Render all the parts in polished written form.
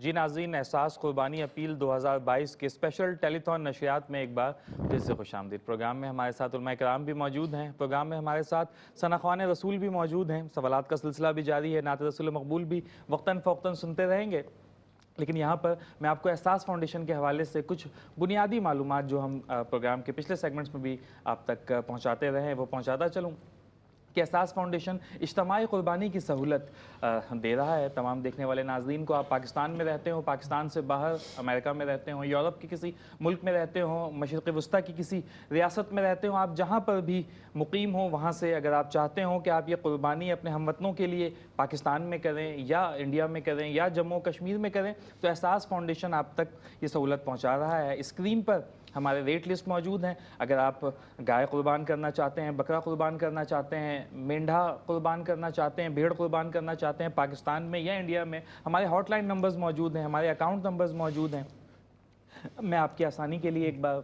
جی ناظرین، احساس قربانی اپیل 2022 کے اسپیشل ٹیلی تھون نشریات میں ایک بار پھر سے خوش آمدید۔ پروگرام میں ہمارے ساتھ علماء کرام بھی موجود ہیں، پروگرام میں ہمارے ساتھ ثناءخوان رسول بھی موجود ہیں، سوالات کا سلسلہ بھی جاری ہے، نعت رسول مقبول بھی وقتاً فوقتاً سنتے رہیں گے۔ لیکن یہاں پر میں آپ کو احساس فاؤنڈیشن کے حوالے سے کچھ بنیادی معلومات جو ہم پروگرام کے پچھلے سیگمنٹس میں بھی آپ تک پہنچاتے رہے ہیں وہ پہنچاتا چلوں کہ احساس فاؤنڈیشن اجتماعی قربانی کی سہولت دے رہا ہے تمام دیکھنے والے ناظرین کو۔ آپ پاکستان میں رہتے ہوں، پاکستان سے باہر امریکہ میں رہتے ہوں، یورپ کے کسی ملک میں رہتے ہوں، مشرق وسطیٰ کی کسی ریاست میں رہتے ہوں، آپ جہاں پر بھی مقیم ہوں وہاں سے اگر آپ چاہتے ہوں کہ آپ یہ قربانی اپنے ہم وطنوں کے لیے پاکستان میں کریں یا انڈیا میں کریں یا جموں کشمیر میں کریں تو احساس فاؤنڈیشن آپ تک یہ سہولت پہنچا رہا ہے۔ اسکرین پر ہمارے ریٹ لسٹ موجود ہیں۔ اگر آپ گائے قربان کرنا چاہتے ہیں، بکرا قربان کرنا چاہتے ہیں، مینڈھا قربان کرنا چاہتے ہیں، بھیڑ قربان کرنا چاہتے ہیں پاکستان میں یا انڈیا میں، ہمارے ہاٹ لائن نمبرز موجود ہیں، ہمارے اکاؤنٹ نمبرز موجود ہیں۔ میں آپ کی آسانی کے لیے ایک بار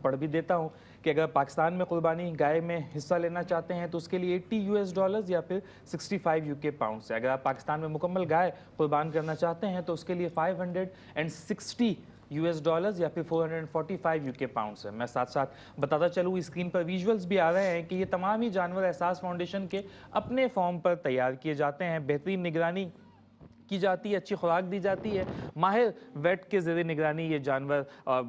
پڑھ بھی دیتا ہوں کہ اگر پاکستان میں قربانی گائے میں حصہ لینا چاہتے ہیں تو اس کے لیے $80 یا پھر 65 UK پاؤنڈس ہے۔ اگر آپ پاکستان میں مکمل گائے قربان کرنا چاہتے ہیں تو اس کے لیے $560 یا پھر 445 UK پاؤنڈس ہے۔ میں ساتھ ساتھ بتاتا چلوں، اسکرین پر ویژولز بھی آ رہے ہیں کہ یہ تمام ہی جانور احساس فاؤنڈیشن کے اپنے فارم پر تیار کیے جاتے ہیں، بہترین نگرانی کی جاتی ہے، اچھی خوراک دی جاتی ہے، ماہر ویٹ کے زیر نگرانی یہ جانور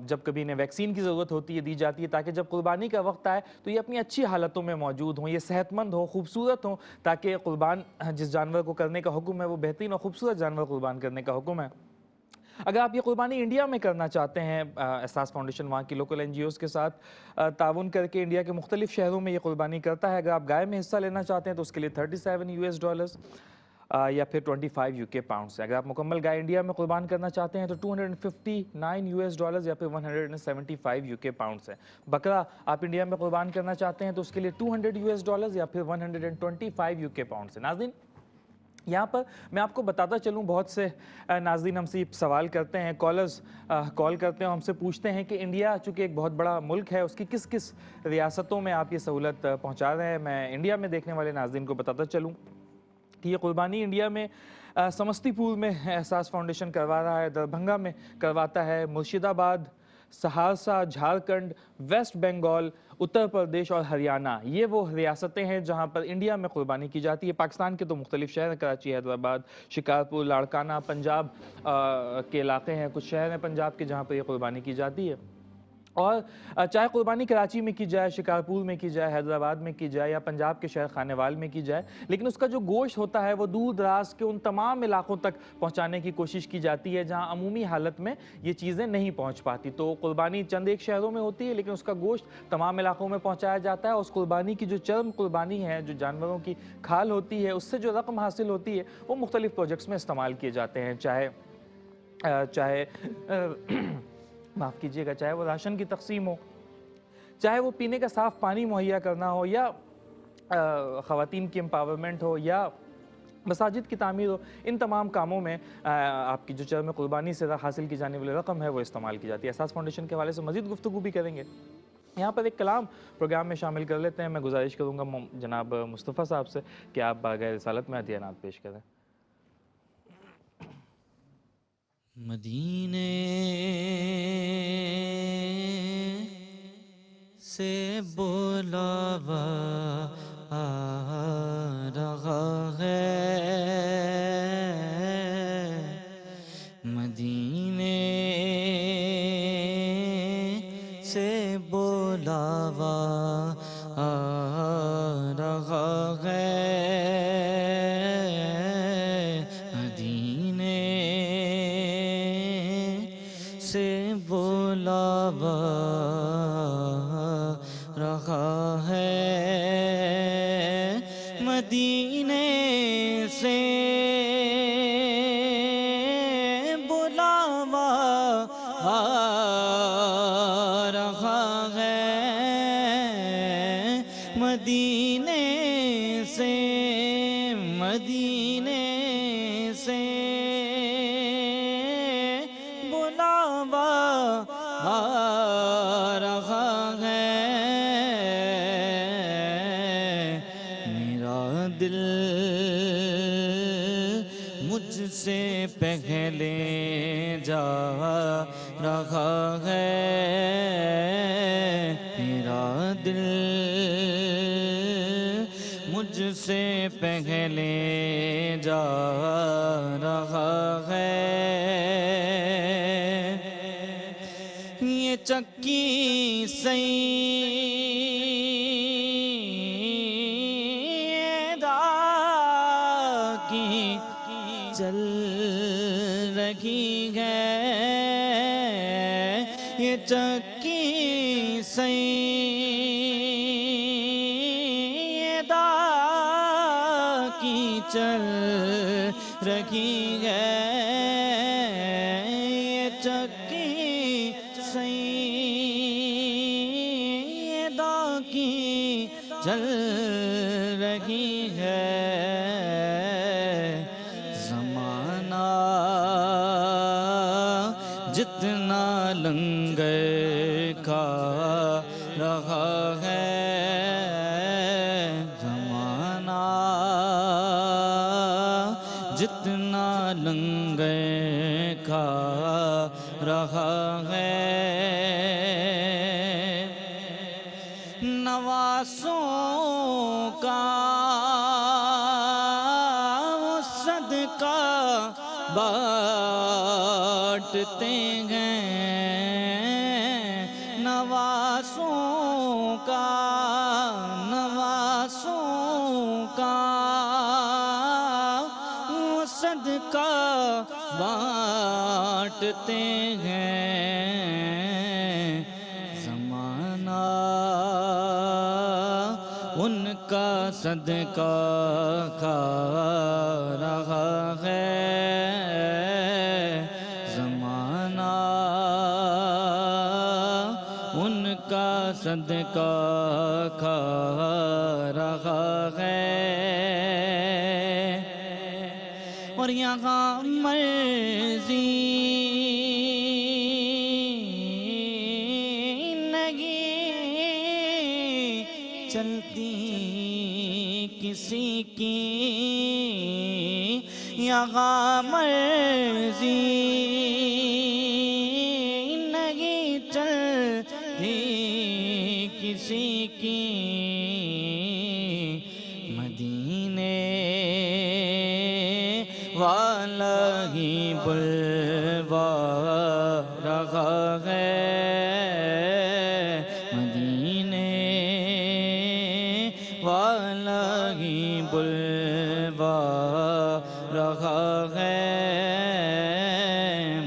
جب کبھی انہیں ویکسین کی ضرورت ہوتی ہے دی جاتی ہے تاکہ جب قربانی کا وقت آئے تو یہ اپنی اچھی حالتوں میں موجود ہوں، یہ صحت مند ہوں، خوبصورت ہوں، تاکہ قربان جس جانور کو کرنے کا حکم ہے وہ بہترین اور خوبصورت جانور قربان کرنے کا حکم ہے۔ اگر آپ یہ قربانی انڈیا میں کرنا چاہتے ہیں، احساس فاؤنڈیشن وہاں کی لوکل NGOs کے ساتھ تعاون کر کے انڈیا کے مختلف شہروں میں یہ قربانی کرتا ہے۔ اگر آپ گائے میں حصہ لینا چاہتے ہیں تو اس کے لیے $37 یا پھر 25 UK پاؤنڈس ہے۔ اگر آپ مکمل گائے انڈیا میں قربان کرنا چاہتے ہیں تو $259 یا پھر 175 UK پاؤنڈس ہے۔ بکرا آپ انڈیا میں قربان کرنا چاہتے ہیں تو اس کے لیے $200 یا پھر 125 UK پاؤنڈس ہے۔ ناظرین، یہاں پر میں آپ کو بتاتا چلوں، بہت سے ناظرین ہم سے سوال کرتے ہیں، کالرز کال کرتے ہیں، ہم سے پوچھتے ہیں کہ انڈیا چونکہ ایک بہت بڑا ملک ہے، اس کی کس کس ریاستوں میں آپ یہ سہولت پہنچا رہے ہیں۔ میں انڈیا میں دیکھنے والے ناظرین کو بتاتا چلوں کہ یہ قربانی انڈیا میں سمستی پور میں احساس فاؤنڈیشن کروا رہا ہے، دربھنگا میں کرواتا ہے، مرشید آباد، سہارسہ، جھارکھنڈ، ویسٹ بنگال، اتر پردیش اور ہریانہ، یہ وہ ریاستیں ہیں جہاں پر انڈیا میں قربانی کی جاتی ہے۔ پاکستان کے تو مختلف شہر ہیں، کراچی، حیدرآباد، شکارپور، لاڑکانہ، پنجاب کے علاقے ہیں، کچھ شہر ہیں پنجاب کے جہاں پر یہ قربانی کی جاتی ہے۔ اور چاہے قربانی کراچی میں کی جائے، شکارپور میں کی جائے، حیدرآباد میں کی جائے یا پنجاب کے شہر خانیوال میں کی جائے، لیکن اس کا جو گوشت ہوتا ہے وہ دور دراز کے ان تمام علاقوں تک پہنچانے کی کوشش کی جاتی ہے جہاں عمومی حالت میں یہ چیزیں نہیں پہنچ پاتی۔ تو قربانی چند ایک شہروں میں ہوتی ہے لیکن اس کا گوشت تمام علاقوں میں پہنچایا جاتا ہے۔ اس قربانی کی جو چرم قربانی ہے، جو جانوروں کی کھال ہوتی ہے، اس سے جو رقم حاصل ہوتی ہے وہ مختلف پروجیکٹس میں استعمال کیے جاتے ہیں، چاہے معاف کیجیے گا، چاہے وہ راشن کی تقسیم ہو، چاہے وہ پینے کا صاف پانی مہیا کرنا ہو، یا خواتین کی امپاورمنٹ ہو، یا مساجد کی تعمیر ہو، ان تمام کاموں میں آپ کی جو چرم قربانی سے حاصل کی جانے والی رقم ہے وہ استعمال کی جاتی ہے۔ احساس فاؤنڈیشن کے حوالے سے مزید گفتگو بھی کریں گے۔ یہاں پر ایک کلام پروگرام میں شامل کر لیتے ہیں۔ میں گزارش کروں گا جناب مصطفیٰ صاحب سے کہ آپ بارگاہ رسالت میں عطیہ نعت پیش کریں۔ مدینے سے بلاوا آ رہا ہے، مدینے سے بلاوا آ رہا ہے، مدینے سے بلاوا رہا ہے، مدینے سے بلاوا آ رہا ہے، مدینے سے، مدینے سے بلاوا آ رہا ہے، میرا دل مجھ سے پہلے جا رہا ہے میرا دل، مجھ سے پہلے جا رہا ہے، یہ چکی سیدہ کی چل رہی ہے، یہ چکی سیدہ کی چل رہی ہے، یہ چکی سیدہ کی چل رہی ہے، زمانہ جتنا لنگر کھا رہا ہے، زمانہ جتنا لنگر کھا رہا ہے، نواسوں کا صدقہ بانٹتے ہیں، نواسوں کا صدقہ بانٹتے ہیں، زمانہ ان کا صدقہ کھا رہا ہے، زمانہ ان کا صدقہ کھا رہا ہے، اور یہاں مرضی نہیں چلتی کسی کی، یہاں مرضی نہیں چلتی کسی کی، مدینے والا ہی بلوا رہا ہے، مدینے والا ہی بلوا رہا ہے،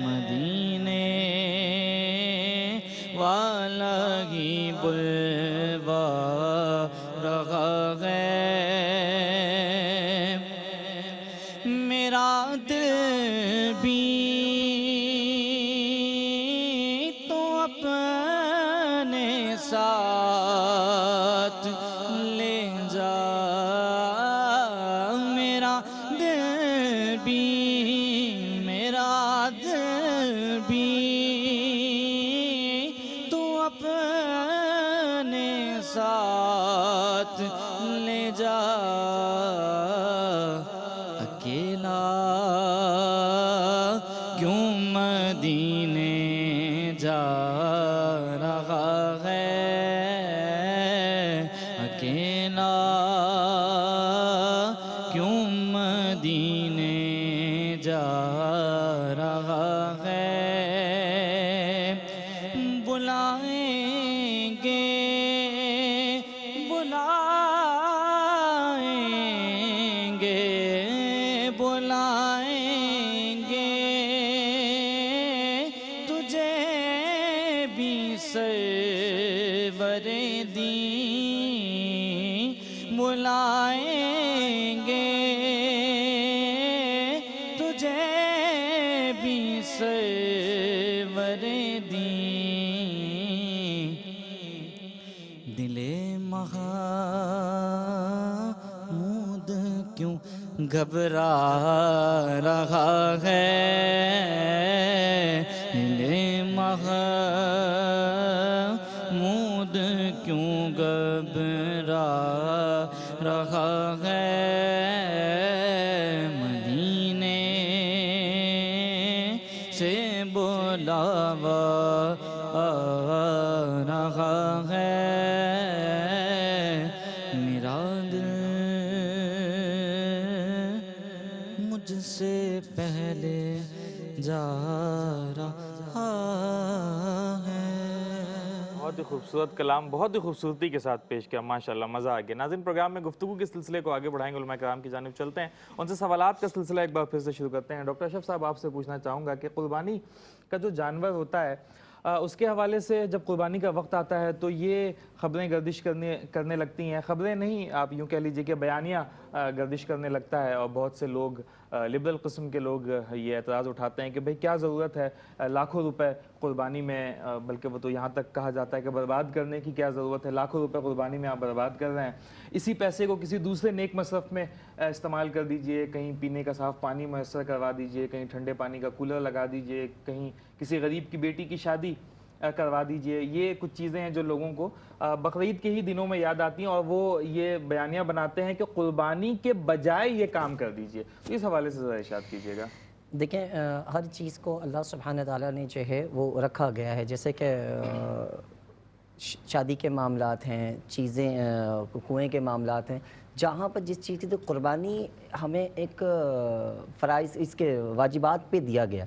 مدینے والا ہی بلوا رہا ہے، میرا دل بھی تو اپنے ساتھ لے جا، میرا دل بھی تو اپنے ساتھ لے جا، اکیلا کیوں مدینے جا رہا ہے، اکیلا کیوں مدینے جا رہا ہے، بلائیں گے تجھے بھی سرور دین، بلائیں گے تجھے بھی سرور دین، دل محمود کیوں گھبرا رہا ہے، دل محمود کیوں گھبرا رہا ہے، مدینے مجھ سے پہلے جا رہا ہے۔ بہت ہی خوبصورت کلام، بہت ہی خوبصورتی کے ساتھ پیش کیا، ماشاءاللہ مزہ آ گیا۔ ناظرین، پروگرام میں گفتگو کے سلسلے کو آگے بڑھائیں گے، علماء کرام کی جانب چلتے ہیں، ان سے سوالات کا سلسلہ ایک بار پھر سے شروع کرتے ہیں۔ ڈاکٹر اشرف صاحب، آپ سے پوچھنا چاہوں گا کہ قربانی کا جو جانور ہوتا ہے اس کے حوالے سے جب قربانی کا وقت آتا ہے تو یہ خبریں گردش کرنے لگتی ہیں، خبریں نہیں، آپ یوں کہہ لیجئے کہ بیانیہ گردش کرنے لگتا ہے، اور بہت سے لوگ لبرل قسم کے لوگ یہ اعتراض اٹھاتے ہیں کہ بھئی کیا ضرورت ہے لاکھوں روپے قربانی میں، بلکہ وہ تو یہاں تک کہا جاتا ہے کہ برباد کرنے کی کیا ضرورت ہے، لاکھوں روپے قربانی میں آپ برباد کر رہے ہیں، اسی پیسے کو کسی دوسرے نیک مصرف میں استعمال کر دیجئے، کہیں پینے کا صاف پانی میسر کروا دیجئے، کہیں ٹھنڈے پانی کا کولر لگا دیجئے، کہیں کسی غریب کی بیٹی کی شادی کروا دیجئے۔ یہ کچھ چیزیں ہیں جو لوگوں کو بقرعید کے ہی دنوں میں یاد آتی ہیں، اور وہ یہ بیانیہ بناتے ہیں کہ قربانی کے بجائے یہ کام کر دیجئے۔ تو اس حوالے سے ذرا ارشاد کیجئے گا۔ دیکھیں، ہر چیز کو اللہ سبحانہ تعالیٰ نے جو ہے وہ رکھا گیا ہے، جیسے کہ شادی کے معاملات ہیں، چیزیں کنویں کے معاملات ہیں، جہاں پر جس چیز کی تو قربانی ہمیں ایک فرائض اس کے واجبات پہ دیا گیا،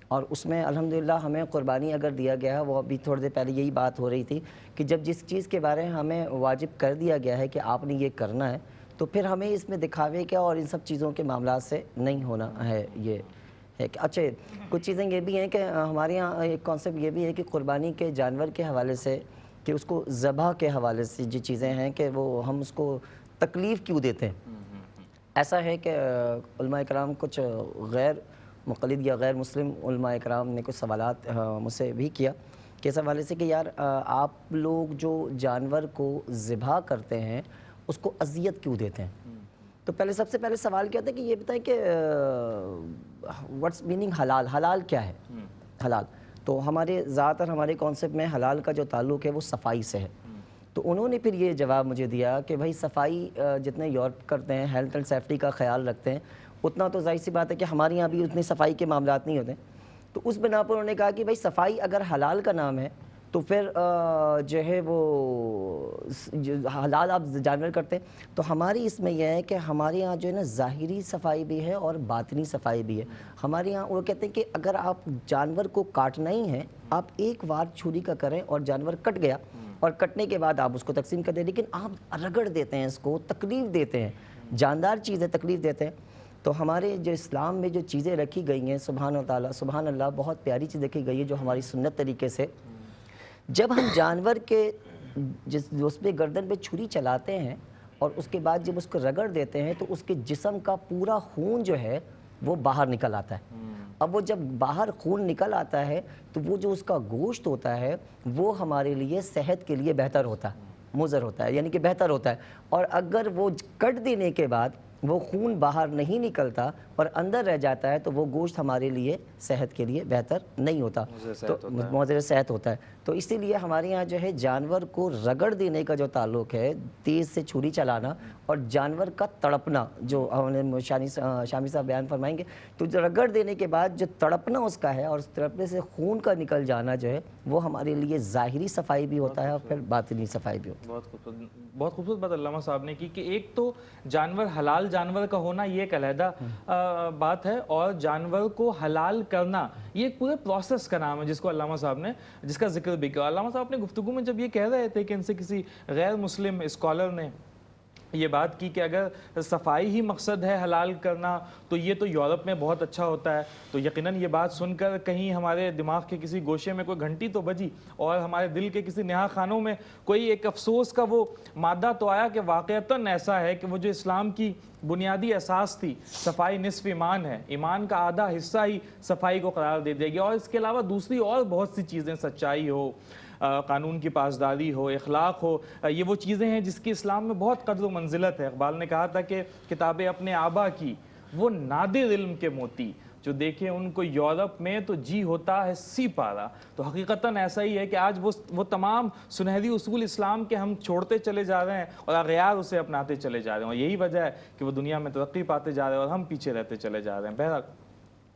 اور اس میں الحمدللہ ہمیں قربانی اگر دیا گیا ہے، وہ ابھی تھوڑی دیر پہلے یہی بات ہو رہی تھی کہ جب جس چیز کے بارے میں ہمیں واجب کر دیا گیا ہے کہ آپ نے یہ کرنا ہے، تو پھر ہمیں اس میں دکھاوے کیا اور ان سب چیزوں کے معاملات سے نہیں ہونا ہے۔ یہ ہے کہ اچھا کچھ چیزیں یہ بھی ہیں کہ ہمارے یہاں ایک کانسیپٹ یہ بھی ہے کہ قربانی کے جانور کے حوالے سے، کہ اس کو ذبح کے حوالے سے جو چیزیں ہیں کہ وہ ہم اس کو تکلیف کیوں دیتے ہیں۔ ایسا ہے کہ علماء کرام کچھ غیر مقلد یا غیر مسلم علماء کرام نے کچھ سوالات مجھ سے بھی کیا کہ اس حوالے سے کہ یار آپ لوگ جو جانور کو ذبح کرتے ہیں اس کو اذیت کیوں دیتے ہیں؟ تو سب سے پہلے سوال کیا تھا کہ یہ بتائیں کہ واٹس میننگ حلال، حلال کیا ہے؟ حلال تو ہمارے ذات اور ہمارے کانسیپٹ میں حلال کا جو تعلق ہے وہ صفائی سے ہے۔ تو انہوں نے پھر یہ جواب مجھے دیا کہ بھائی صفائی جتنے یورپ کرتے ہیں، ہیلتھ اینڈ سیفٹی کا خیال رکھتے ہیں، اتنا تو ظاہر سی بات ہے کہ ہمارے یہاں بھی اتنی صفائی کے معاملات نہیں ہوتے۔ تو اس بنا پر انہوں نے کہا کہ بھائی صفائی اگر حلال کا نام ہے تو پھر جو ہے وہ حلال آپ جانور کرتے ہیں، تو ہماری اس میں یہ ہے کہ ہمارے یہاں جو ہے نا ظاہری صفائی بھی ہے اور باطنی صفائی بھی ہے۔ ہمارے یہاں وہ کہتے ہیں کہ اگر آپ جانور کو کاٹنا ہی ہے، آپ ایک وار چھری کا کریں اور جانور کٹ گیا، اور کٹنے کے بعد آپ اس کو تقسیم کر دیں، لیکن آپ رگڑ دیتے ہیں، اس کو تکلیف دیتے ہیں، جاندار چیزیں تکلیف دیتے ہیں۔ تو ہمارے جو اسلام میں جو چیزیں رکھی گئی ہیں، سبحان اللہ، بہت پیاری چیز رکھی گئی ہے جو ہماری سنت طریقے سے، جب ہم جانور کے اس پہ گردن پہ چھری چلاتے ہیں اور اس کے بعد جب اس کو رگڑ دیتے ہیں تو اس کے جسم کا پورا خون جو ہے وہ باہر نکل آتا ہے۔ اب وہ جب باہر خون نکل آتا ہے تو وہ جو اس کا گوشت ہوتا ہے وہ ہمارے لیے صحت کے لیے بہتر ہوتا ہے، مضر ہوتا ہے، یعنی کہ بہتر ہوتا ہے۔ اور اگر وہ کٹ دینے کے بعد وہ خون باہر نہیں نکلتا اور اندر رہ جاتا ہے تو وہ گوشت ہمارے لیے صحت کے لیے بہتر نہیں ہوتا، تو مضر صحت ہوتا ہے۔ تو اسی لیے ہمارے یہاں جو ہے جانور کو رگڑ دینے کا جو تعلق ہے، تیز سے چھری چلانا اور جانور کا تڑپنا، جو شامی صاحب بیان فرمائیں گے، تو جو رگڑ دینے کے بعد جو تڑپنا اس کا ہے اور اس تڑپنے سے خون کا نکل جانا جو ہے وہ ہمارے لیے ظاہری صفائی بھی ہوتا ہے اور پھر باطنی صفائی بھی ہوتا ہے۔ بہت خوبصورت بات علامہ صاحب نے کی کہ ایک تو جانور حلال جانور کا ہونا یہ ایک علیحدہ بات ہے، اور جانور کو حلال کرنا یہ ایک پورے پروسیس کا نام ہے جس کو علامہ صاحب نے جس کا ذکر بھی کیا۔ علامہ صاحب اپنے گفتگو میں جب یہ کہہ رہے تھے کہ ان سے کسی غیر مسلم اسکالر نے یہ بات کی کہ اگر صفائی ہی مقصد ہے حلال کرنا تو یہ تو یورپ میں بہت اچھا ہوتا ہے، تو یقیناً یہ بات سن کر کہیں ہمارے دماغ کے کسی گوشے میں کوئی گھنٹی تو بجی اور ہمارے دل کے کسی نہا خانوں میں کوئی ایک افسوس کا وہ مادہ تو آیا کہ واقعتاً ایسا ہے کہ وہ جو اسلام کی بنیادی اساس تھی، صفائی نصف ایمان ہے، ایمان کا آدھا حصہ ہی صفائی کو قرار دے دیا گیا، اور اس کے علاوہ دوسری اور بہت سی چیزیں، سچائی ہو، قانون کی پاسداری ہو، اخلاق ہو، یہ وہ چیزیں ہیں جس کی اسلام میں بہت قدر و منزلت ہے۔ اقبال نے کہا تھا کہ کتابیں اپنے آبا کی وہ نادر علم کے موتی، جو دیکھیں ان کو یورپ میں تو جی ہوتا ہے سی پارا۔ تو حقیقتاً ایسا ہی ہے کہ آج وہ تمام سنہری اصول اسلام کے ہم چھوڑتے چلے جا رہے ہیں اور اغیار اسے اپناتے چلے جا رہے ہیں، اور یہی وجہ ہے کہ وہ دنیا میں ترقی پاتے جا رہے ہیں اور ہم پیچھے رہتے چلے جا رہے ہیں۔ بہرحال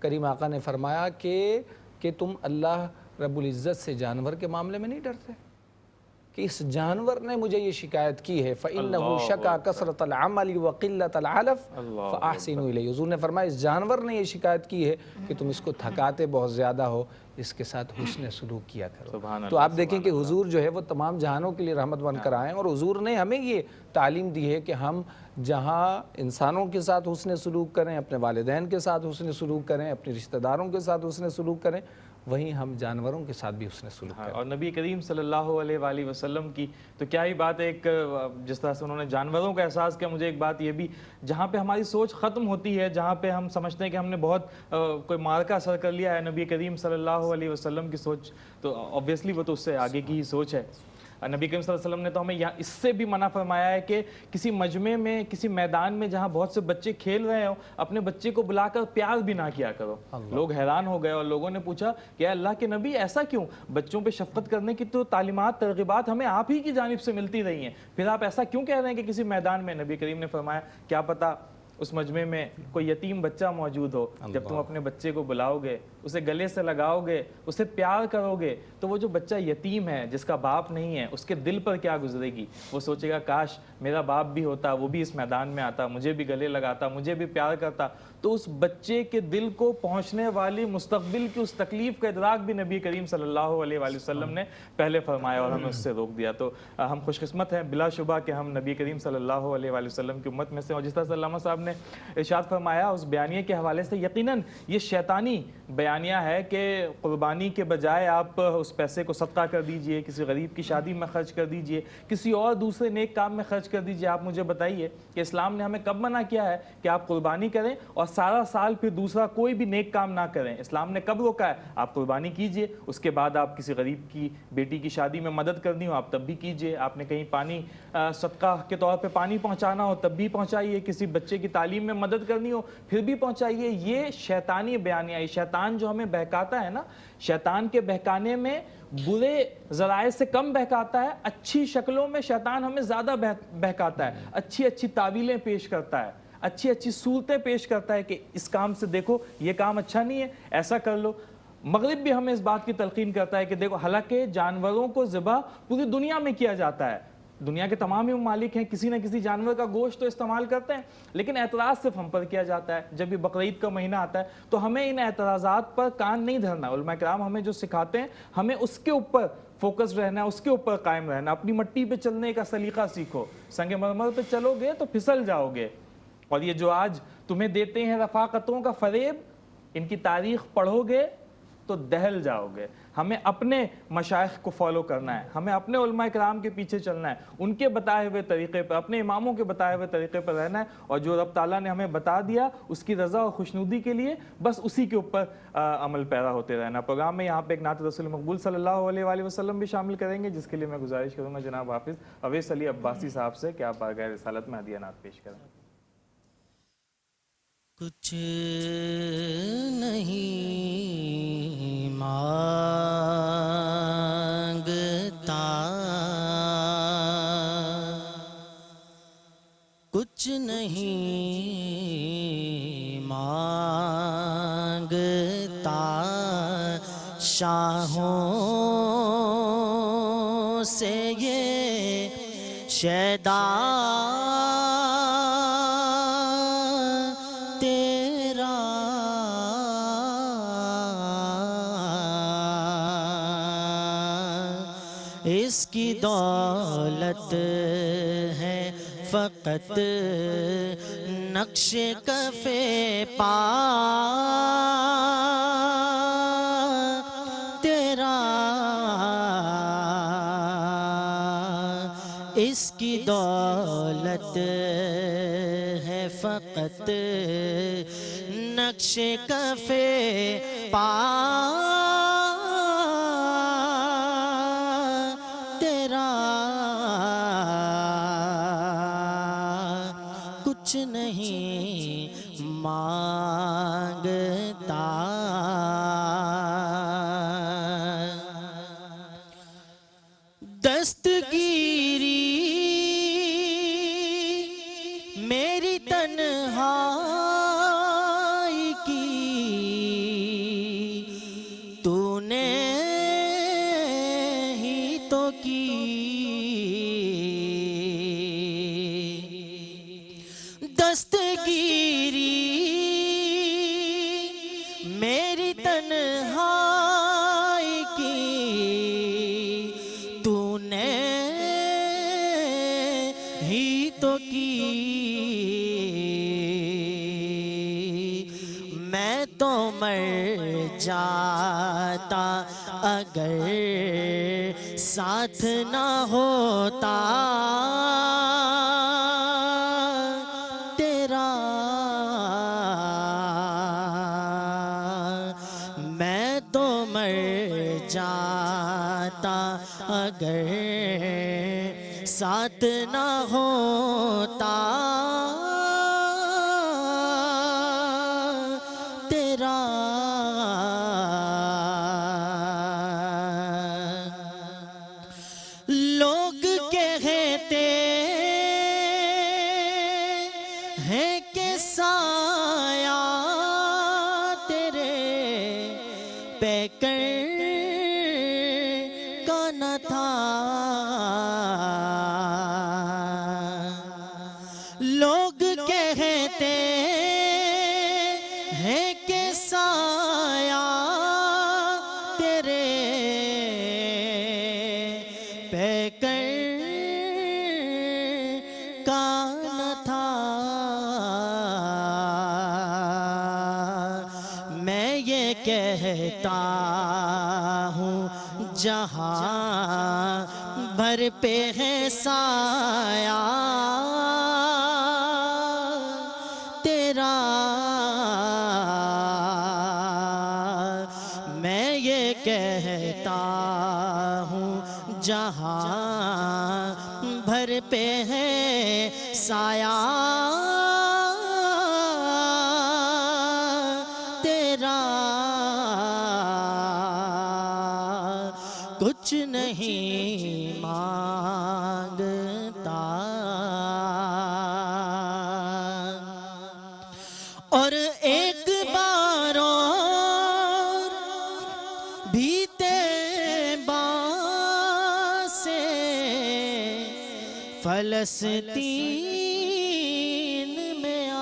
کریم آقا نے فرمایا کہ تم اللہ رب العزت سے جانور کے معاملے میں نہیں ڈرتے کہ اس جانور نے مجھے یہ شکایت کی ہے فَإِنَّهُ شَكَا كَثْرَةَ الْعَمَلِ وَقِلَّةَ الْعَلَفِ فَأَحْسِنُوا إِلَيْهِ۔ حضور نے فرمایا اس جانور نے یہ شکایت کی ہے کہ تم اس کو تھکاتے بہت زیادہ ہو، اس کے ساتھ حسن سلوک کیا کرو۔ تو آپ دیکھیں کہ حضور جو ہے وہ تمام جہانوں کے لیے رحمت بن کر آئے ہیں، اور حضور نے ہمیں یہ تعلیم دی ہے کہ ہم جہاں انسانوں کے ساتھ حسن سلوک کریں، اپنے والدین کے ساتھ حسن سلوک کریں، اپنے رشتہ داروں کے ساتھ حسن سلوک کریں، وہیں ہم جانوروں کے ساتھ بھی حسن سلوک کریں۔ اور نبی کریم صلی اللہ علیہ وآلہ وسلم کی تو کیا ہی بات ہے، ایک جس طرح سے انہوں نے جانوروں کا احساس کیا، مجھے ایک بات یہ بھی، جہاں پہ ہماری سوچ ختم ہوتی ہے، جہاں پہ ہم سمجھتے ہیں کہ ہم نے بہت کوئی مارکہ اثر کر لیا ہے، نبی کریم صلی اللہ علیہ وسلم کی سوچ تو obviously وہ تو اس سے آگے کی ہی سوچ ہے۔ نبی کریم صلی اللہ علیہ وسلم نے تو ہمیں اس سے بھی منع فرمایا ہے کہ کسی مجمع میں، کسی میدان میں جہاں بہت سے بچے کھیل رہے ہوں، اپنے بچے کو بلا کر پیار بھی نہ کیا کرو۔ لوگ حیران ہو گئے اور لوگوں نے پوچھا کہ اے اللہ کے نبی ایسا کیوں؟ بچوں پہ شفقت کرنے کی تو تعلیمات، ترغیبات ہمیں آپ ہی کی جانب سے ملتی رہی ہیں، پھر آپ ایسا کیوں کہہ رہے ہیں کہ کسی میدان میں؟ نبی کریم نے فرمایا کیا پتہ اس مجمع میں کوئی یتیم بچہ موجود ہو، جب تم اپنے بچے کو بلاؤ گے، اسے گلے سے لگاؤ گے، اسے پیار کرو گے، تو وہ جو بچہ یتیم ہے، جس کا باپ نہیں ہے، اس کے دل پر کیا گزرے گی؟ وہ سوچے گا کاش میرا باپ بھی ہوتا، وہ بھی اس میدان میں آتا، مجھے بھی گلے لگاتا، مجھے بھی پیار کرتا۔ تو اس بچے کے دل کو پہنچنے والی مستقبل کی اس تکلیف کا ادراک بھی نبی کریم صلی اللہ علیہ وآلہ وسلم نے پہلے فرمایا اور ہمیں اس سے روک دیا۔ تو ہم خوش قسمت ہیں بلا شبہ کہ ہم نبی کریم صلی اللہ علیہ وآلہ وسلم کی امت میں سے۔ اور جس طرح سے علامہ صاحب نے ارشاد فرمایا اس بیانیے کے حوالے سے، یقیناً یہ شیطانی بیانیہ ہے کہ قربانی کے بجائے آپ اس پیسے کو صدقہ کر دیجئے، کسی غریب کی شادی میں خرچ کر دیجئے، کسی اور دوسرے نیک کام میں خرچ کر دیجئے۔ آپ مجھے بتائیے کہ اسلام نے ہمیں کب منع کیا ہے کہ آپ قربانی کریں اور سارا سال پھر دوسرا کوئی بھی نیک کام نہ کریں؟ اسلام نے کب روکا ہے؟ آپ قربانی کیجئے، اس کے بعد آپ کسی غریب کی بیٹی کی شادی میں مدد کرنی ہو آپ تب بھی کیجئے، آپ نے کہیں پانی صدقہ کے طور پہ پانی پہنچانا ہو تب بھی پہنچائیے، کسی بچے کی تعلیم میں مدد کرنی ہو پھر بھی پہنچائیے۔ یہ شیطانی بیانیہ ہے، شیطان جو ہمیں بہکاتا ہے نا، شیطان کے بہکانے میں برے ذرائع سے کم بہکاتا ہے، اچھی شکلوں میں شیطان ہمیں زیادہ بہکاتا ہے، اچھی اچھی تعویلیں پیش کرتا ہے، اچھی اچھی صورتیں پیش کرتا ہے کہ اس کام سے دیکھو یہ کام اچھا نہیں ہے، ایسا کر لو۔ مغرب بھی ہمیں اس بات کی تلقین کرتا ہے کہ دیکھو حالانکہ جانوروں کو ذبح پوری دنیا میں کیا جاتا ہے، دنیا کے تمام ہی ممالک ہیں کسی نہ کسی جانور کا گوشت تو استعمال کرتے ہیں، لیکن اعتراض صرف ہم پر کیا جاتا ہے۔ جب بھی بقرعید کا مہینہ آتا ہے تو ہمیں ان اعتراضات پر کان نہیں دھرنا۔ علماء کرام ہمیں جو سکھاتے ہیں ہمیں اس کے اوپر فوکس رہنا ہے، اس کے اوپر قائم رہنا۔ اپنی مٹی پہ چلنے کا سلیقہ سیکھو، سنگ مرمر پہ چلو گے تو پھسل جاؤ گے۔ اور یہ جو آج تمہیں دیتے ہیں رفاقتوں کا فریب، ان کی تاریخ پڑھو گے تو دہل جاؤ گے۔ ہمیں اپنے مشائخ کو فالو کرنا ہے، ہمیں اپنے علماء کرام کے پیچھے چلنا ہے، ان کے بتائے ہوئے طریقے پر، اپنے اماموں کے بتائے ہوئے طریقے پر رہنا ہے، اور جو رب تعالیٰ نے ہمیں بتا دیا اس کی رضا اور خوشنودی کے لیے بس اسی کے اوپر عمل پیرا ہوتے رہنا۔ پروگرام میں یہاں پہ ایک نعت رسول مقبول صلی اللہ علیہ وآلہ وسلم بھی شامل کریں گے، جس کے لیے میں گزارش کروں گا جناب حافظ اویس علی عباسی صاحب سے کہ آپ بارگاہ رسالت میں ہدیہ نعت پیش کریں۔ کچھ نہیں مانگتا، کچھ نہیں مانگتا، شاہوں سے یہ شیدا اس کی دولت ہے فقط نقش کف پا تیرا، اس کی دولت ہے فقط نقش کف پا کچھ نہیں مانگتا۔ دستگیری میری تنہائی کی دستگیری میری تنہائی کی تو نے ہی تو کی، میں تو مر جاتا اگر ساتھ نہ ہوتا تیرا، میں تو مر جاتا اگر ساتھ نہ ہوتا تیرا۔ لوگ کہتے ہیں کہ سایہ تیرے پیکر کا نہ تھا، لوگ کہتے ہیں کہ سایہ تیرے پیکر کا نہ تھا، میں یہ کہتا ہوں جہاں بھر پہ ہے سایہ تیرا، میں یہ کہتا ہوں جہاں بھر پہ ہے سایہ تیرا، کچھ نہیں مانگتا اور ایک بار اور بھی طیبہ سے فلسطین میں آ،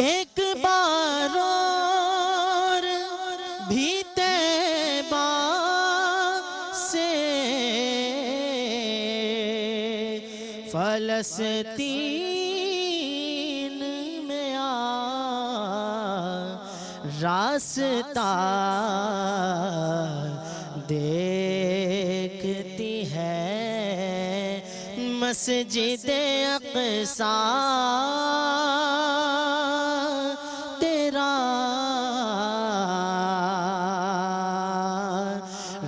ایک بار اور بھی طیبہ سے فلسطین میں آ، راستہ دیکھتی ہے مسجد اقصیٰ تیرا،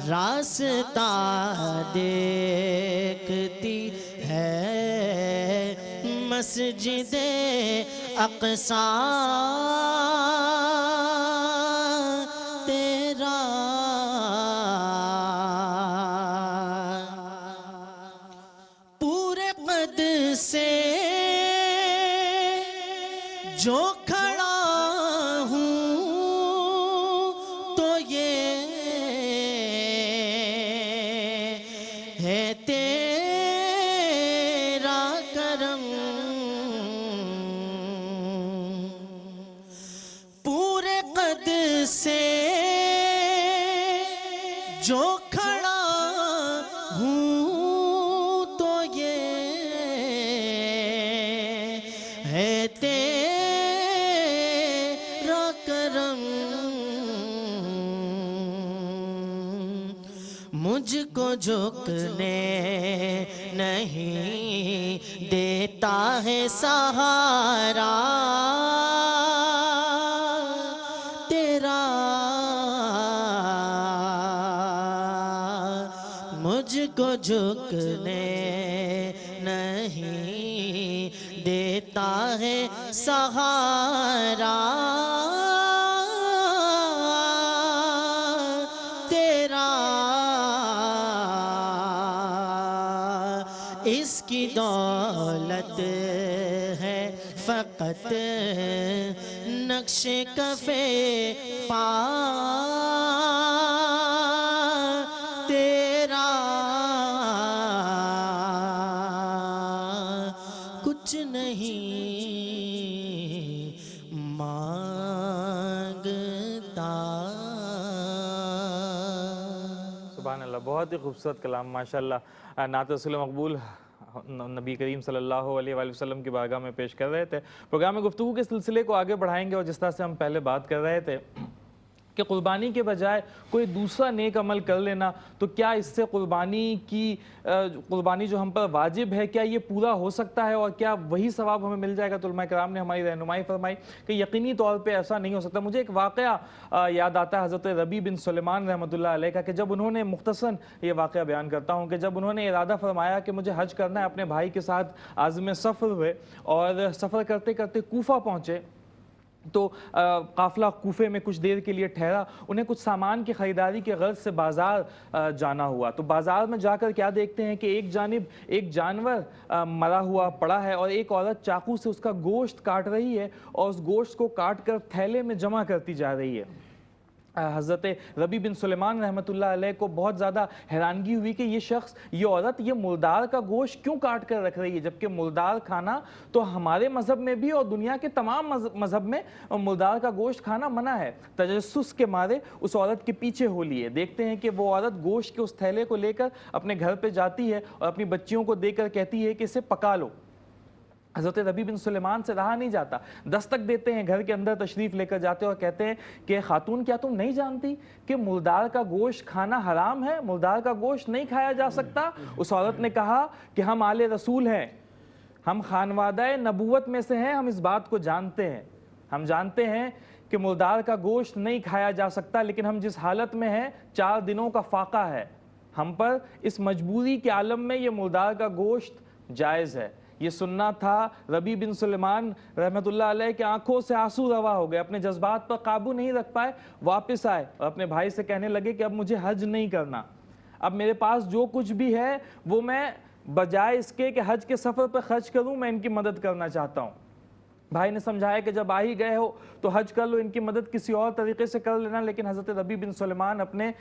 راستہ دیکھتی ہے مسجد اقصیٰ تیرا، پورے قد سے جو کھڑا ہوں تو یہ ہے تیرا کرم، پورے قد سے جو کھڑا ہوں تو یہ ہے تیرا کرم، مجھ کو جھکنے نہیں دیتا ہے سہارا تیرا، مجھ کو جھکنے نہیں دیتا ہے سہارا تیرا، اس کی دولت ہے فقط نقش کفے پا تیرا، کچھ نہیں مانگتا. سبحان اللہ، بہت ہی خوبصورت کلام ماشاءاللہ. نعت رسول مقبول نبی کریم صلی اللہ علیہ وآلہ وسلم کی بارگاہ میں پیش کر رہے تھے. پروگرام گفتگو کے سلسلے کو آگے بڑھائیں گے، اور جس طرح سے ہم پہلے بات کر رہے تھے کہ قربانی کے بجائے کوئی دوسرا نیک عمل کر لینا، تو کیا اس سے قربانی جو ہم پر واجب ہے کیا یہ پورا ہو سکتا ہے، اور کیا وہی ثواب ہمیں مل جائے گا؟ تو علماء کرام نے ہماری رہنمائی فرمائی کہ یقینی طور پہ ایسا نہیں ہو سکتا. مجھے ایک واقعہ یاد آتا ہے حضرت ربیع بن سلیمان رحمۃ اللہ علیہ کا، کہ جب انہوں نے مختصراً یہ واقعہ بیان کرتا ہوں کہ جب انہوں نے ارادہ فرمایا کہ مجھے حج کرنا ہے، اپنے بھائی کے ساتھ عازم سفر ہوئے اور سفر کرتے کرتے کوفہ پہنچے. تو قافلہ کوفے میں کچھ دیر کے لیے ٹھہرا. انہیں کچھ سامان کی خریداری کے غرض سے بازار جانا ہوا. تو بازار میں جا کر کیا دیکھتے ہیں کہ ایک جانب ایک جانور مرا ہوا پڑا ہے، اور ایک عورت چاقو سے اس کا گوشت کاٹ رہی ہے اور اس گوشت کو کاٹ کر تھیلے میں جمع کرتی جا رہی ہے. حضرت ربیع بن سلیمان رحمۃ اللہ علیہ کو بہت زیادہ حیرانگی ہوئی کہ یہ شخص، یہ عورت یہ مردار کا گوشت کیوں کاٹ کر رکھ رہی ہے، جبکہ مردار کھانا تو ہمارے مذہب میں بھی اور دنیا کے تمام مذہب میں مردار کا گوشت کھانا منع ہے. تجسس کے مارے اس عورت کے پیچھے ہو لیے. دیکھتے ہیں کہ وہ عورت گوشت کے اس تھیلے کو لے کر اپنے گھر پہ جاتی ہے اور اپنی بچیوں کو دے کر کہتی ہے کہ اسے پکا لو. حضرت ربیع بن سلیمان سے رہا نہیں جاتا، دستک دیتے ہیں، گھر کے اندر تشریف لے کر جاتے اور کہتے ہیں کہ خاتون کیا تم نہیں جانتی کہ مردار کا گوشت کھانا حرام ہے، مردار کا گوشت نہیں کھایا جا سکتا؟ اس عورت نے کہا کہ ہم آل رسول ہیں، ہم خانوادہ نبوت میں سے ہیں، ہم اس بات کو جانتے ہیں، ہم جانتے ہیں کہ مردار کا گوشت نہیں کھایا جا سکتا، لیکن ہم جس حالت میں ہیں 4 دنوں کا فاقہ ہے، ہم پر اس مجبوری کے عالم میں یہ مردار کا گوشت جائز ہے. یہ سننا تھا ربیع بن سلیمان رحمۃ اللہ علیہ کے آنکھوں سے آنسو روا ہو گئے، اپنے جذبات پر قابو نہیں رکھ پائے، واپس آئے اور اپنے بھائی سے کہنے لگے کہ اب مجھے حج نہیں کرنا، اب میرے پاس جو کچھ بھی ہے وہ میں بجائے اس کے کہ حج کے سفر پر خرچ کروں، میں ان کی مدد کرنا چاہتا ہوں. بھائی نے سمجھایا کہ جب آ ہی گئے ہو تو حج کر لو، ان کی مدد کسی اور طریقے سے کر لینا. لیکن حضرت ربیع بن سلیمان اپنے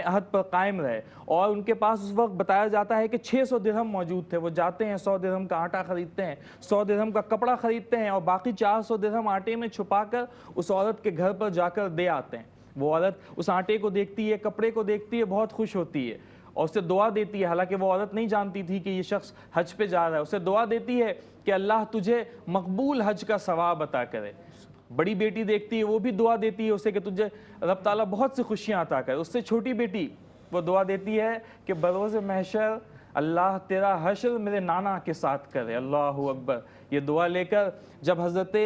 عہد پر قائم رہے، اور ان کے پاس اس وقت بتایا جاتا ہے کہ 600 درہم موجود تھے. وہ جاتے ہیں 100 درہم کا آٹا خریدتے ہیں، 100 درہم کا کپڑا خریدتے ہیں، اور باقی 400 درہم آٹے میں چھپا کر اس عورت کے گھر پر جا کر دے آتے ہیں. وہ عورت اس آٹے کو دیکھتی ہے، کپڑے کو دیکھتی ہے، بہت خوش ہوتی ہے اور اسے دعا دیتی ہے. حالانکہ وہ عورت نہیں جانتی تھی کہ یہ شخص حج پہ جا رہا ہے. اسے دعا دیتی ہے کہ اللہ تجھے مقبول حج کا ثواب عطا کرے. بڑی بیٹی دیکھتی ہے، وہ بھی دعا دیتی ہے اسے کہ تجھے رب تعالیٰ بہت سی خوشیاں عطا کرے. اس سے چھوٹی بیٹی وہ دعا دیتی ہے کہ بروز محشر اللہ تیرا حشر میرے نانا کے ساتھ کرے. اللہ اکبر. یہ دعا لے کر جب حضرت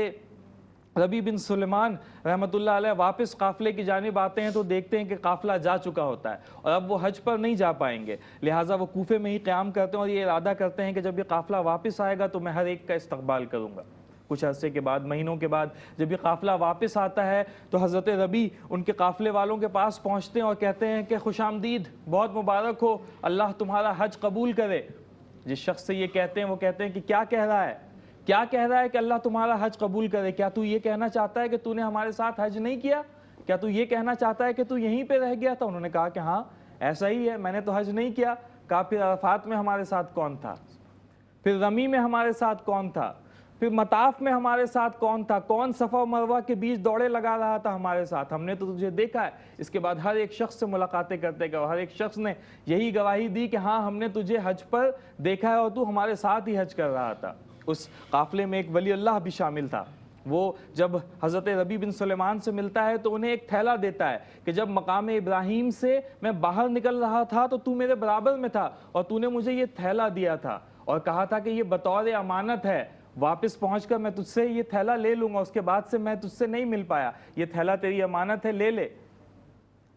ربیع بن سلیمان رحمۃ اللہ علیہ واپس قافلے کی جانب آتے ہیں تو دیکھتے ہیں کہ قافلہ جا چکا ہوتا ہے اور اب وہ حج پر نہیں جا پائیں گے. لہٰذا وہ کوفے میں ہی قیام کرتے ہیں اور یہ ارادہ کرتے ہیں کہ جب یہ قافلہ واپس آئے گا تو میں ہر ایک کا استقبال کروں گا. کچھ عرصے کے بعد، مہینوں کے بعد جب یہ قافلہ واپس آتا ہے تو حضرت ربیع ان کے قافلے والوں کے پاس پہنچتے ہیں اور کہتے ہیں کہ خوش آمدید، بہت مبارک ہو، اللہ تمہارا حج قبول کرے. جس شخص سے یہ کہتے ہیں وہ کہتے ہیں کہ کیا کہہ رہا ہے، کیا کہہ رہا ہے کہ اللہ تمہارا حج قبول کرے؟ کیا تو یہ کہنا چاہتا ہے کہ تو نے ہمارے ساتھ حج نہیں کیا؟ کیا تو یہ کہنا چاہتا ہے کہ تو یہیں پہ رہ گیا تھا؟ انہوں نے کہا کہ ہاں ایسا ہی ہے، میں نے تو حج نہیں کیا. کہا پھر عرفات میں ہمارے ساتھ کون تھا؟ پھر رمی میں ہمارے ساتھ کون تھا؟ پھر مطاف میں ہمارے ساتھ کون تھا؟ کون صفا و مروہ کے بیچ دوڑے لگا رہا تھا ہمارے ساتھ؟ ہم نے تو تجھے دیکھا ہے. اس کے بعد ہر ایک شخص سے ملاقاتیں کرتے گئے، ہر ایک شخص نے یہی گواہی دی کہ ہاں ہم نے تجھے حج پر دیکھا ہے اور تو ہمارے ساتھ ہی حج کر رہا تھا. اس قافلے میں ایک ولی اللہ بھی شامل تھا. وہ جب حضرت ربیع بن سلیمان سے ملتا ہے تو انہیں ایک تھیلا دیتا ہے کہ جب مقام ابراہیم سے میں باہر نکل رہا تھا تو میرے برابر میں تھا اور تو نے مجھے یہ تھیلا دیا تھا اور کہا تھا کہ یہ بطور امانت ہے، واپس پہنچ کر میں تجھ سے یہ تھیلا لے لوں گا. اس کے بعد سے میں تجھ سے نہیں مل پایا، یہ تھیلا تیری امانت ہے، لے لے.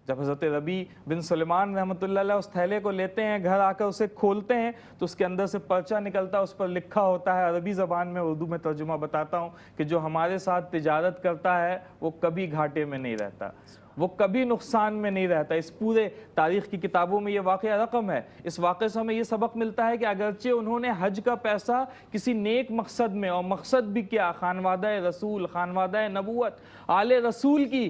جب حضرت ربیع بن سلیمان رحمۃ اللہ علیہ اس تھیلے کو لیتے ہیں، گھر آ کر اسے کھولتے ہیں تو اس کے اندر سے پرچہ نکلتا ہے. اس پر لکھا ہوتا ہے عربی زبان میں، اردو میں ترجمہ بتاتا ہوں کہ جو ہمارے ساتھ تجارت کرتا ہے وہ کبھی گھاٹے میں نہیں رہتا، وہ کبھی نقصان میں نہیں رہتا. اس پورے تاریخ کی کتابوں میں یہ واقعہ رقم ہے. اس واقعے سے ہمیں یہ سبق ملتا ہے کہ اگرچہ انہوں نے حج کا پیسہ کسی نیک مقصد میں، اور مقصد بھی کیا، خانوادہ رسول، خانوادہ نبوت، آل رسول کی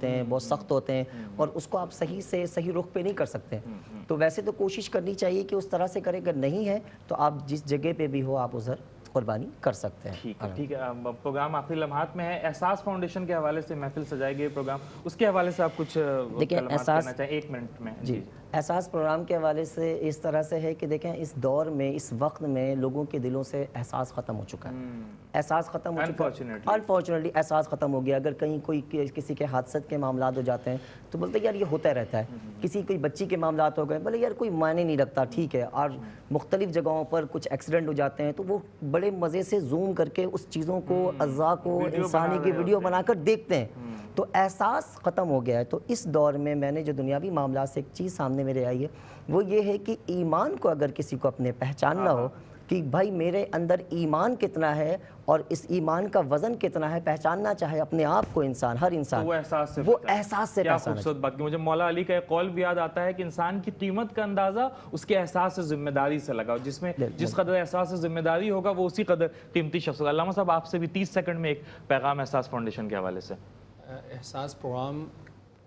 ہوتے ہیں، بہت سخت ہوتے ہیں، اور اس کو آپ صحیح سے صحیح رخ پہ نہیں کر سکتے. تو ویسے تو کوشش کرنی چاہیے کہ اس طرح سے کریں، اگر نہیں ہے تو آپ جس جگہ پہ بھی ہو آپ ادھر قربانی کر سکتے ہیں. ٹھیک ہے ٹھیک ہے. پروگرام آخری لمحات میں ہے. احساس فاؤنڈیشن کے حوالے سے محفل سجائی گئی پروگرام، اس کے حوالے سے آپ کچھ کلمات کہنا چاہیں 1 منٹ میں؟ جی، احساس پروگرام کے حوالے سے اس طرح سے ہے کہ دیکھیں اس دور میں، اس وقت میں لوگوں کے دلوں سے احساس ختم ہو چکا ہے. احساس ختم ہو چکا ہے، انفارچونیٹلی احساس ختم ہو گیا. اگر کہیں کوئی کسی کے حادثت کے معاملات ہو جاتے ہیں تو بولتے ہیں یار یہ ہوتا رہتا ہے. کسی کوئی بچی کے معاملات ہو گئے، بولے یار کوئی معنی نہیں رکھتا، ٹھیک ہے. اور مختلف جگہوں پر کچھ ایکسیڈنٹ ہو جاتے ہیں تو وہ بڑے مزے سے زوم کر کے اس چیزوں کو، اعضاء کو، انسانی کی ویڈیو بنا کر دیکھتے ہیں. تو احساس ختم ہو گیا ہے. تو اس دور میں میں نے جو دنیاوی معاملات سے ایک چیز سامنے میرے آئی ہے وہ یہ ہے کہ ایمان کو اگر کسی کو اپنے پہچاننا ہو کہ بھائی میرے اندر ایمان کتنا ہے اور اس ایمان کا وزن کتنا ہے، پہچاننا چاہے اپنے آپ کو انسان، ہر انسان، وہ احساس سے پہچانا. خوبصورت بات کی. مجھے مولا علی کا ایک قول بھی یاد آتا ہے کہ انسان کی قیمت کا اندازہ اس کے احساس سے ذمہ داری سے لگاؤ. جس میں جس قدر احساس سے ذمہ داری ہوگا وہ اسی قدر قیمتی شخص ہوگا. علامہ صاحب آپ سے بھی 30 سیکنڈ میں ایک پیغام احساس فاؤنڈیشن کے حوالے سے. احساس پروگرام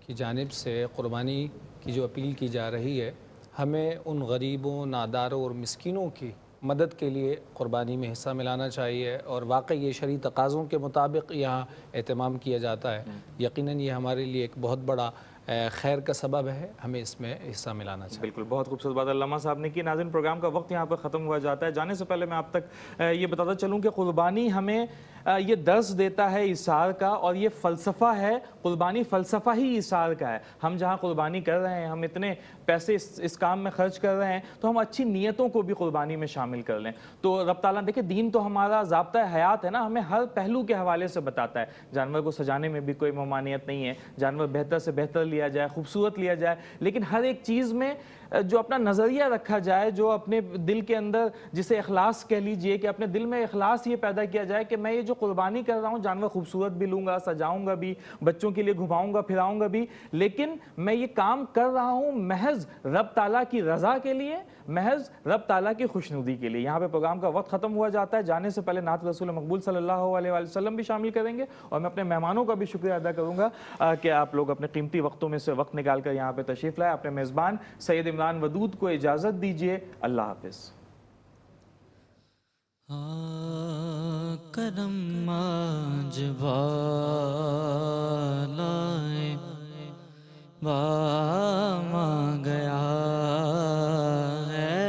کی جانب سے قربانی کی جو اپیل کی جا رہی ہے، ہمیں ان غریبوں، ناداروں اور مسکینوں کی مدد کے لیے قربانی میں حصہ ملانا چاہیے. اور واقعی یہ شرعی تقاضوں کے مطابق یہاں اہتمام کیا جاتا ہے. یقیناً یہ ہمارے لیے ایک بہت بڑا خیر کا سبب ہے، ہمیں اس میں حصہ ملانا چاہیے. بالکل، بہت خوبصورت بات علامہ صاحب نے کی. ناظرین، پروگرام کا وقت یہاں پر ختم ہوا جاتا ہے. جانے سے پہلے میں آپ تک یہ بتاتا چلوں کہ قربانی ہمیں یہ درس دیتا ہے ایثار کا، اور یہ فلسفہ ہے. قربانی فلسفہ ہی ایثار کا ہے. ہم جہاں قربانی کر رہے ہیں، ہم اتنے پیسے اس کام میں خرچ کر رہے ہیں، تو ہم اچھی نیتوں کو بھی قربانی میں شامل کر لیں. تو رب تعالیٰ دیکھیں، دین تو ہمارا ضابطہ حیات ہے نا، ہمیں ہر پہلو کے حوالے سے بتاتا ہے. جانور کو سجانے میں بھی کوئی ممانعت نہیں ہے، جانور بہتر سے بہتر لیا جائے، خوبصورت لیا جائے، لیکن ہر ایک چیز میں جو اپنا نظریہ رکھا جائے، جو اپنے دل کے اندر، جسے اخلاص کہہ لیجئے، کہ اپنے دل میں اخلاص یہ پیدا کیا جائے کہ میں یہ جو قربانی کر رہا ہوں، جانور خوبصورت بھی لوں گا، سجاؤں گا بھی، بچوں کے لیے گھماؤں گا، پھراؤں گا بھی، لیکن میں یہ کام کر رہا ہوں محض رب تعالیٰ کی رضا کے لیے، محض رب تعالیٰ کی خوشنودی کے لیے. یہاں پہ پروگرام کا وقت ختم ہوا جاتا ہے. جانے سے پہلے نعت رسول مقبول صلی اللہ علیہ وآلہ وسلم بھی شامل کریں گے، اور میں اپنے مہمانوں کا بھی شکریہ ادا کروں گا کہ آپ لوگ اپنے قیمتی وقتوں میں سے وقت نکال کر یہاں پہ تشریف لائے. اپنے میزبان سید عمران ودود کو اجازت دیجیے. اللہ حافظ. کرم آج بالائے بام آ گیا ہے،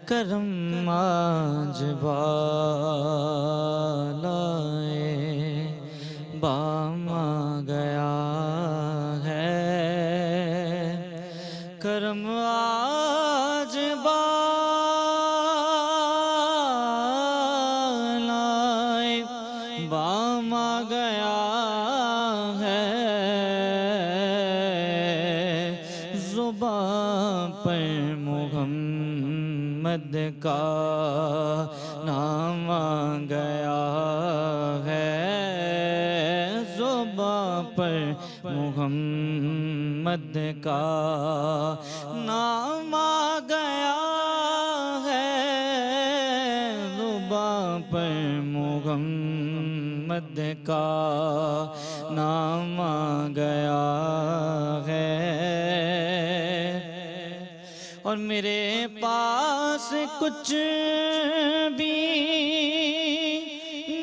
کرم آج بالائے بام آ گیا ہے، کرم آج بالائے بام آ گیا ہے، زباں پر محمد کا نام آ گیا ہے، زباں پر محمد کا نام آ گیا ہے، زباں پر محمد کا نام آ گیا ہے. اور میرے پاس کچھ بھی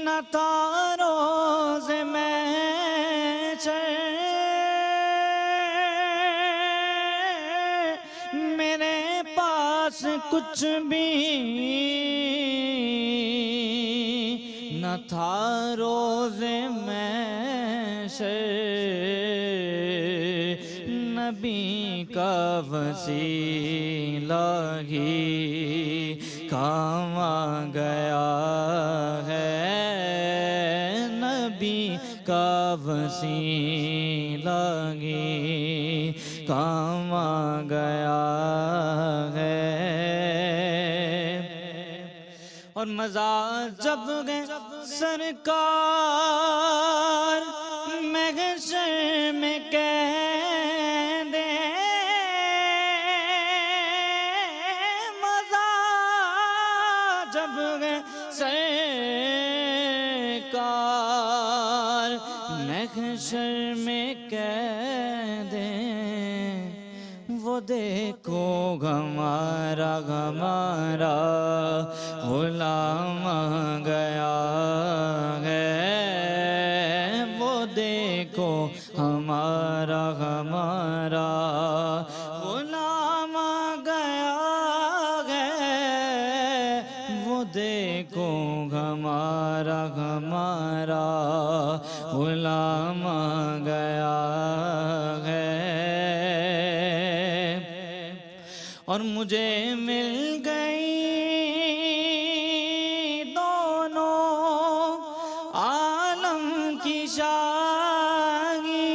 نہ تھا روز محشر، میرے پاس کچھ بھی نہ تھا روز محشر، نبی کا وسیلہ ہی کام آ گیا ہے، نبی کا وسیلہ ہی کام آ گیا ہے. اور مزہ جب گئے سرکار محشر میں کہہ دے، مزہ جب گئے سرکار محشر میں قید وہ دیکھو ہمارا غلام آ گیا ہے، وہ دیکھو ہمارا غلام آ گیا ہے، وہ دیکھو ہمارا غلام آ گیا ہے، اور مجھے مل گئی دونوں عالم کی شاہی،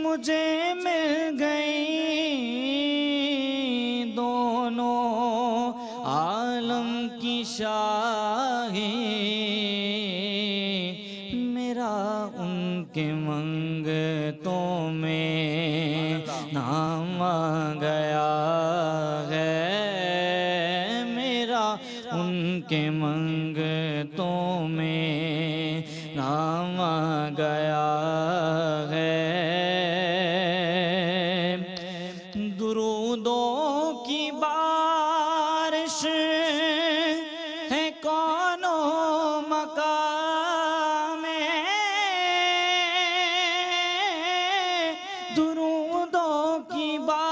مجھے مل گئی دونوں عالم کی شاہی، میرا ان کے منگتوں میں نام آ گیا ہے، میرا ان کے منگتوں میں نام آ گیا ہے، درودوں کی بارش ہے کون و مکان میں، درودوں کی بارش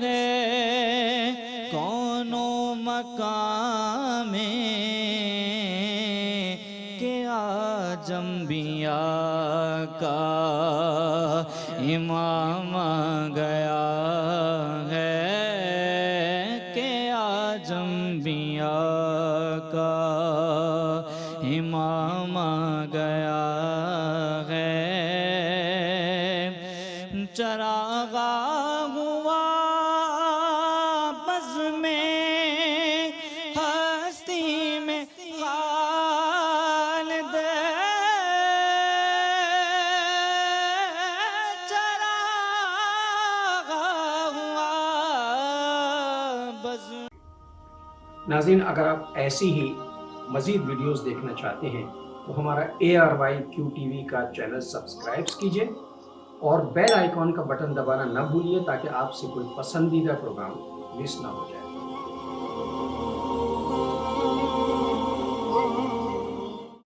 ہے کون و مکان میں، کہ آج انبیاء کا امام آ گیا ہے، کہ آج انبیاء کا امام آ گیا ہے، چراغ ہوا بز میں ہستی میں خالد، چراغ ہوا بز۔ ناظرین، اگر آپ ایسی ہی مزید ویڈیوز دیکھنا چاہتے ہیں تو ہمارا ARYQTV کا چینل سبسکرائب کیجئے اور بیل آئیکن کا بٹن دبانا نہ بھولیے تاکہ آپ سے کوئی پسندیدہ پروگرام مس نہ ہو جائے۔